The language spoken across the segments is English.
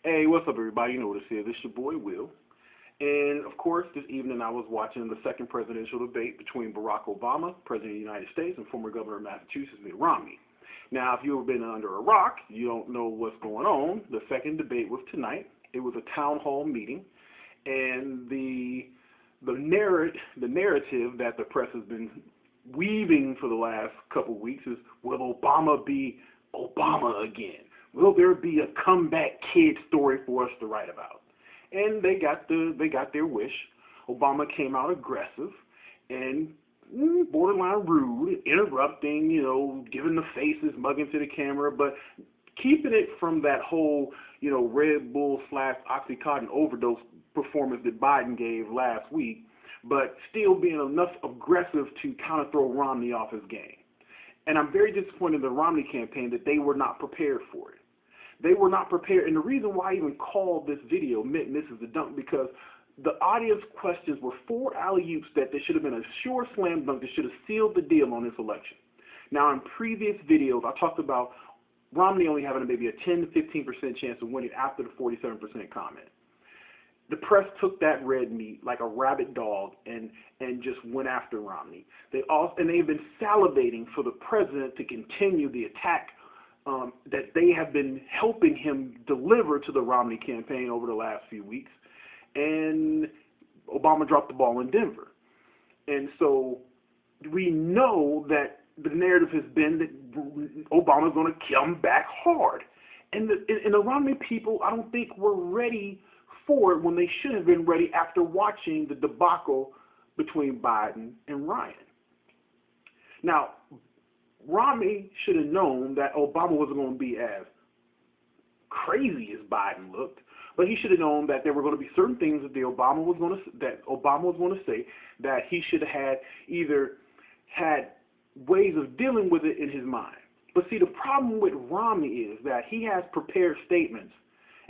Hey, what's up, everybody? You know what it is. It's your boy, Will. And, of course, this evening I was watching the second presidential debate between Barack Obama, President of the United States, and former Governor of Massachusetts, Mitt Romney. Now, if you've ever been under a rock, you don't know what's going on. The second debate was tonight. It was a town hall meeting. And the narrative that the press has been weaving for the last couple of weeks is, will Obama be Obama again? Will there be a comeback kid story for us to write about? And they got their wish. Obama came out aggressive and borderline rude, interrupting, giving the faces, mugging to the camera, but keeping it from that whole, Red Bull / Oxycontin overdose performance that Biden gave last week, but still being enough aggressive to kind of throw Romney off his game. And I'm very disappointed in the Romney campaign that they were not prepared for it. They were not prepared, and the reason why I even called this video Mitt Misses the Dunk, because the audience questions were 4 alley-oops that there should have been a sure slam dunk that should have sealed the deal on this election. Now, in previous videos, I talked about Romney only having maybe a 10 to 15% chance of winning after the 47% comment. The press took that red meat like a rabid dog and just went after Romney. They've been salivating for the president to continue the attack that they have been helping him deliver to the Romney campaign over the last few weeks. And Obama dropped the ball in Denver. And so we know that the narrative has been that Obama's going to come back hard. And the Romney people, I don't think, were ready for it when they should have been ready after watching the debacle between Biden and Ryan. Now, Romney should have known that Obama wasn't going to be as crazy as Biden looked, but he should have known that there were going to be certain things that Obama was going to say that he should have either had ways of dealing with it in his mind. But see, the problem with Romney is that he has prepared statements,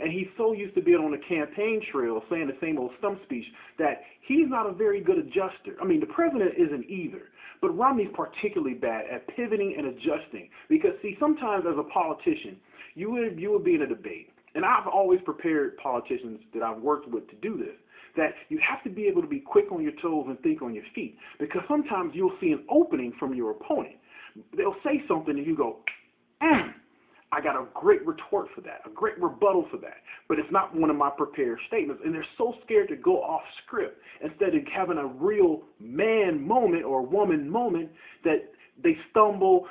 and he's so used to being on the campaign trail saying the same old stump speech that he's not a very good adjuster. I mean, the president isn't either. But Romney's particularly bad at pivoting and adjusting because, see, sometimes as a politician, you would be in a debate, and I've always prepared politicians that I've worked with to do this, that you have to be able to be quick on your toes and think on your feet because sometimes you'll see an opening from your opponent. They'll say something and you go, I got a great retort for that, a great rebuttal for that, but it's not one of my prepared statements, and they're so scared to go off script instead of having a real man moment or woman moment that they stumble,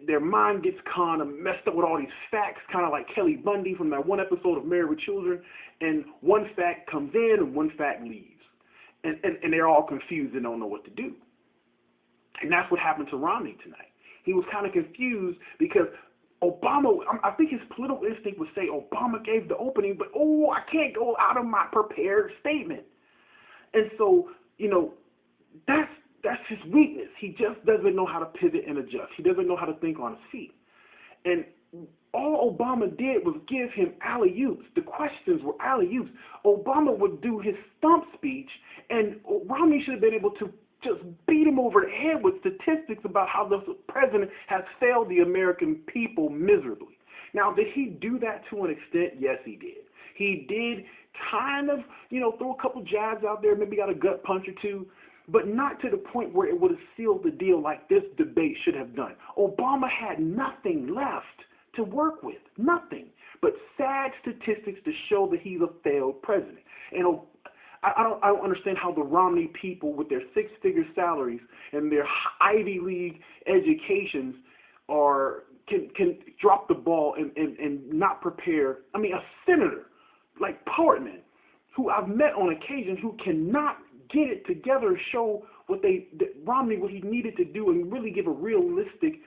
their mind gets kind of messed up with all these facts, kind of like Kelly Bundy from that one episode of Married with Children, and one fact comes in and one fact leaves, and they're all confused and don't know what to do. And that's what happened to Romney tonight. He was kind of confused because Obama, I think his political instinct would say Obama gave the opening, but I can't go out of my prepared statement. And so, that's his weakness. He just doesn't know how to pivot and adjust. He doesn't know how to think on his feet. And all Obama did was give him alley-oops. The questions were alley-oops. Obama would do his stump speech, and Romney should have been able to just beat him over the head with statistics about how the president has failed the American people miserably. Now, did he do that to an extent? Yes, he did. He did kind of, throw a couple jabs out there, maybe got a gut punch or two, but not to the point where it would have sealed the deal like this debate should have done. Obama had nothing left to work with, nothing but sad statistics to show that he's a failed president. And I don't understand how the Romney people with their 6-figure salaries and their Ivy League educations can drop the ball and not prepare. I mean, a senator like Portman, who I've met on occasion, who cannot get it together and show Romney what he needed to do and really give a realistic,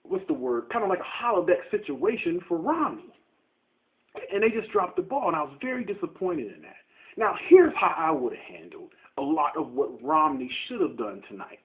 what's the word? Kind of like a holodeck situation for Romney. And they just dropped the ball, and I was very disappointed in that. Now, here's how I would have handled a lot of what Romney should have done tonight.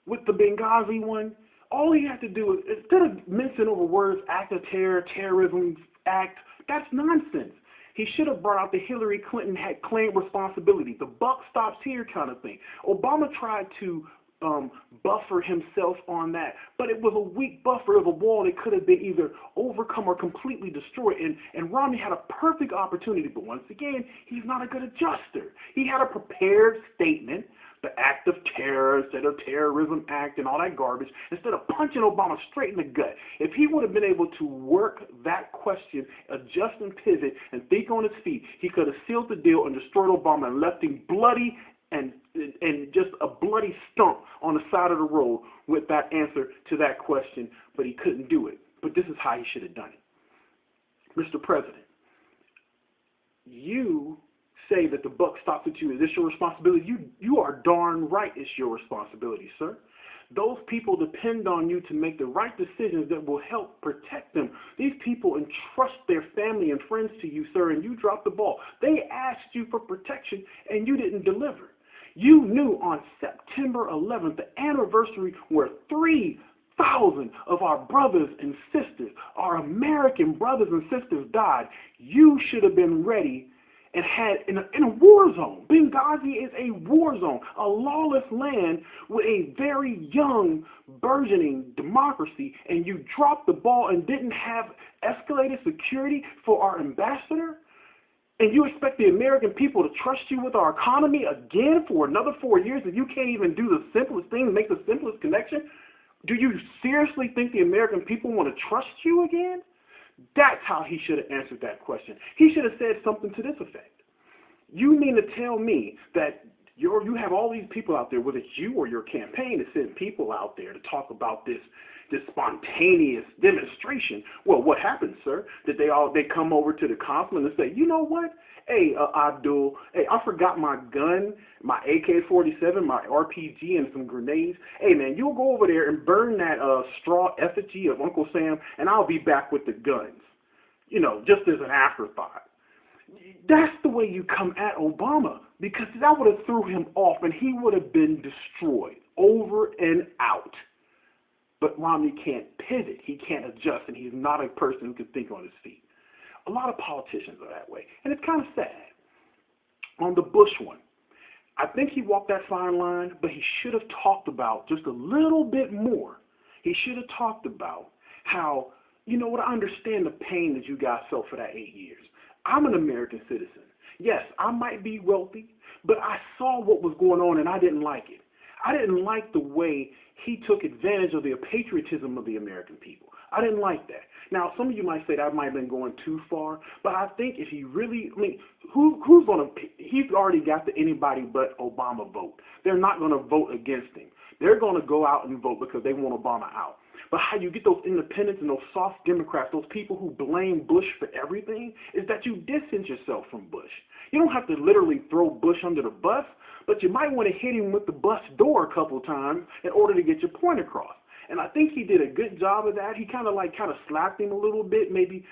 With the Benghazi one, all he had to do is, instead of mincing over words, act of terror, terrorism act, that's nonsense. He should have brought out the Hillary Clinton had claimed responsibility, the buck stops here kind of thing. Obama tried to buffer himself on that. But it was a weak buffer of a wall that could have been either overcome or completely destroyed. And Romney had a perfect opportunity, but once again, he's not a good adjuster. He had a prepared statement, the act of terror, instead of terrorism act and all that garbage, instead of punching Obama straight in the gut. If he would have been able to work that question, adjust and pivot, and think on his feet, he could have sealed the deal and destroyed Obama and left him bloody and just a bloody stump on the side of the road with that answer to that question, but he couldn't do it. But this is how he should have done it. Mr. President, you say that the buck stops with you. Is this your responsibility? You are darn right it's your responsibility, sir. Those people depend on you to make the right decisions that will help protect them. These people entrust their family and friends to you, sir, and you dropped the ball. They asked you for protection, and you didn't deliver. You knew on September 11th, the anniversary where 3,000 of our brothers and sisters, our American brothers and sisters died. You should have been ready and had in a war zone. Benghazi is a war zone, a lawless land with a very young, burgeoning democracy, and you dropped the ball and didn't have escalated security for our ambassador? And you expect the American people to trust you with our economy again for another 4 years if you can't even do the simplest thing, make the simplest connection? Do you seriously think the American people want to trust you again? That's how he should have answered that question. He should have said something to this effect. You mean to tell me that you have all these people out there, whether it's you or your campaign, to send people out there to talk about this spontaneous demonstration? Well, what happened, sir? Did they come over to the consulate and say, you know what? Hey, Abdul, hey, I forgot my gun, my AK-47, my RPG, and some grenades. Hey, man, you'll go over there and burn that straw effigy of Uncle Sam, and I'll be back with the guns. You know, just as an afterthought. That's the way you come at Obama, because that would have threw him off, and he would have been destroyed over and out. But Romney can't pivot. He can't adjust, and he's not a person who can think on his feet. A lot of politicians are that way, and it's kind of sad. On the Bush one, I think he walked that fine line, but he should have talked about just a little bit more. He should have talked about how, you know what, I understand the pain that you guys felt for that 8 years. I'm an American citizen. Yes, I might be wealthy, but I saw what was going on, and I didn't like it. I didn't like the way he took advantage of the patriotism of the American people. I didn't like that. Now, some of you might say that might have been going too far, but I think if he really, I mean, who's going to, he's already got the anybody but Obama vote. They're not going to vote against him. They're going to go out and vote because they want Obama out. But how you get those independents and those soft Democrats, those people who blame Bush for everything, is that you distance yourself from Bush. You don't have to literally throw Bush under the bus, but you might want to hit him with the bus door a couple times in order to get your point across. And I think he did a good job of that. He kind of slapped him a little bit, maybe,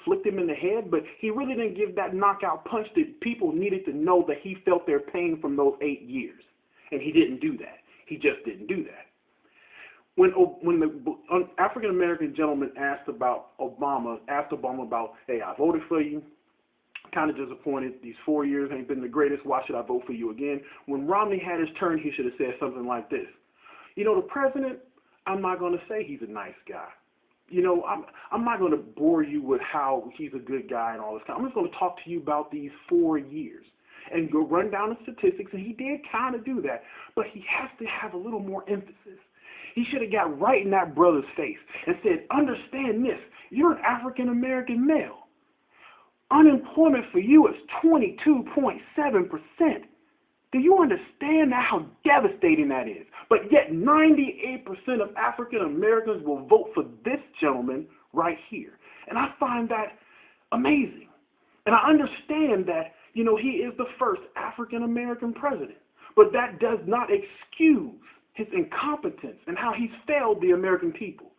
flicked him in the head, but he really didn't give that knockout punch that people needed to know that he felt their pain from those 8 years. And he didn't do that. He just didn't do that. When the African-American gentleman asked Obama about, hey, I voted for you, kind of disappointed, these 4 years ain't been the greatest, why should I vote for you again? When Romney had his turn, he should have said something like this. The president, I'm not going to say he's a nice guy. I'm not going to bore you with how he's a good guy and all this kind. I'm just going to talk to you about these 4 years and go run down the statistics, and he did kind of do that, but he has to have a little more emphasis. He should have got right in that brother's face and said, understand this, you're an African-American male. Unemployment for you is 22.7%. Do you understand how devastating that is? But yet 98% of African Americans will vote for this gentleman right here. And I find that amazing. And I understand that, he is the first African American president. But that does not excuse his incompetence and how he's failed the American people.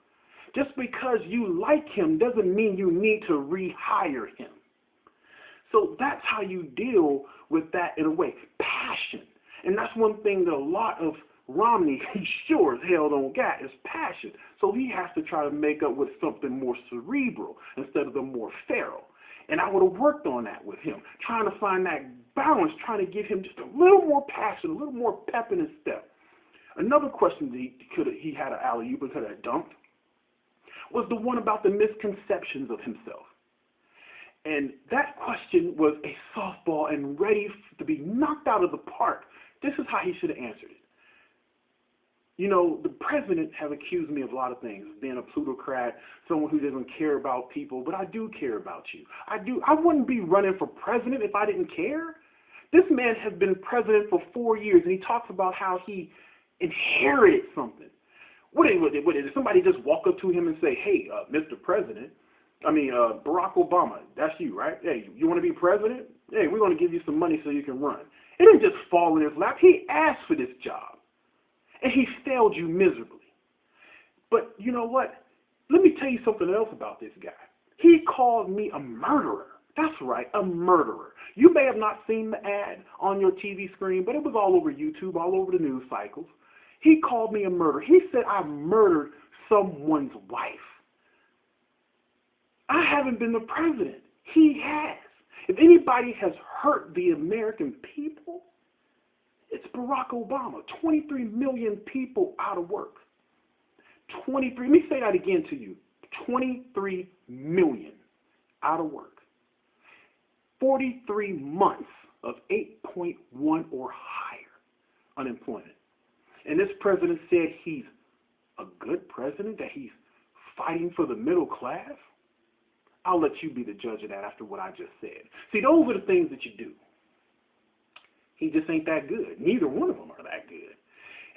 Just because you like him doesn't mean you need to rehire him. So that's how you deal with that in a way. Passion. And that's one thing that a lot of Romney, he sure as hell don't got, is passion. So he has to try to make up with something more cerebral instead of the more feral. And I would have worked on that with him, trying to find that balance, trying to give him just a little more passion, a little more pep in his step. Another question that he had an alley-oop and could have dumped was the one about the misconceptions of himself. And that question was a softball and ready to be knocked out of the park. This is how he should have answered it. You know, the president has accused me of a lot of things, being a plutocrat, someone who doesn't care about people, but I do care about you. I wouldn't be running for president if I didn't care. This man has been president for 4 years, and he talks about how he inherited something. What did somebody just walk up to him and say, hey, Mr. President, Barack Obama, that's you, right? Hey, you want to be president? Hey, we're going to give you some money so you can run. It didn't just fall in his lap. He asked for this job, and he failed you miserably. But you know what? Let me tell you something else about this guy. He called me a murderer. That's right, a murderer. You may have not seen the ad on your TV screen, but it was all over YouTube, all over the news cycles. He called me a murderer. He said I murdered someone's wife. I haven't been the president. He has. If anybody has hurt the American people, it's Barack Obama. 23 million people out of work. 23, let me say that again to you. 23 million out of work. 43 months of 8.1 or higher unemployment. And this president said he's a good president, that he's fighting for the middle class. I'll let you be the judge of that after what I just said. See, those are the things that you do. He just ain't that good. Neither one of them are that good.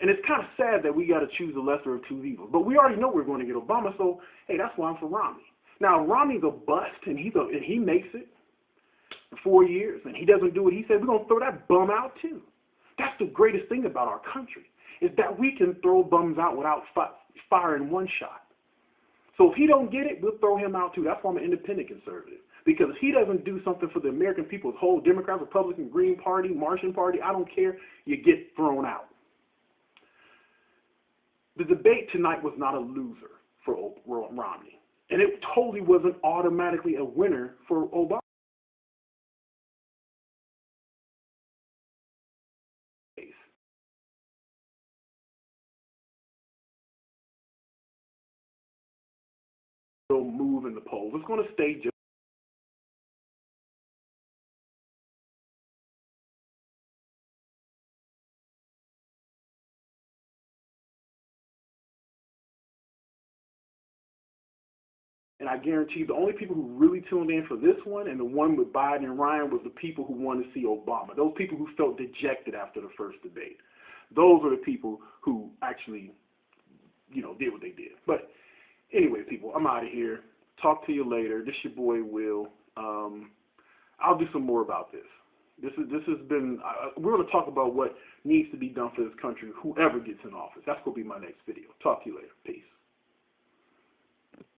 And it's kind of sad that we got to choose the lesser of two evils. But we already know we're going to get Obama, so, hey, that's why I'm for Romney. Now, Romney's a bust, and he makes it for 4 years, and he doesn't do what he said. We're going to throw that bum out, too. That's the greatest thing about our country, is that we can throw bums out without firing one shot. So if he don't get it, we'll throw him out, too. That's why I'm an independent conservative. Because if he doesn't do something for the American people, the whole Democrat, Republican, Green Party, Martian Party, I don't care, you get thrown out. The debate tonight was not a loser for Romney. And it totally wasn't automatically a winner for Obama. Will move in the polls. It's going to stay just. And I guarantee you, the only people who really tuned in for this one and the one with Biden and Ryan was the people who wanted to see Obama. Those people who felt dejected after the first debate. Those are the people who actually, did what they did. But anyway, people, I'm out of here. Talk to you later. This your boy Will. I'll do some more about this. This has been. We're going to talk about what needs to be done for this country. Whoever gets in office. That's going to be my next video. Talk to you later. Peace.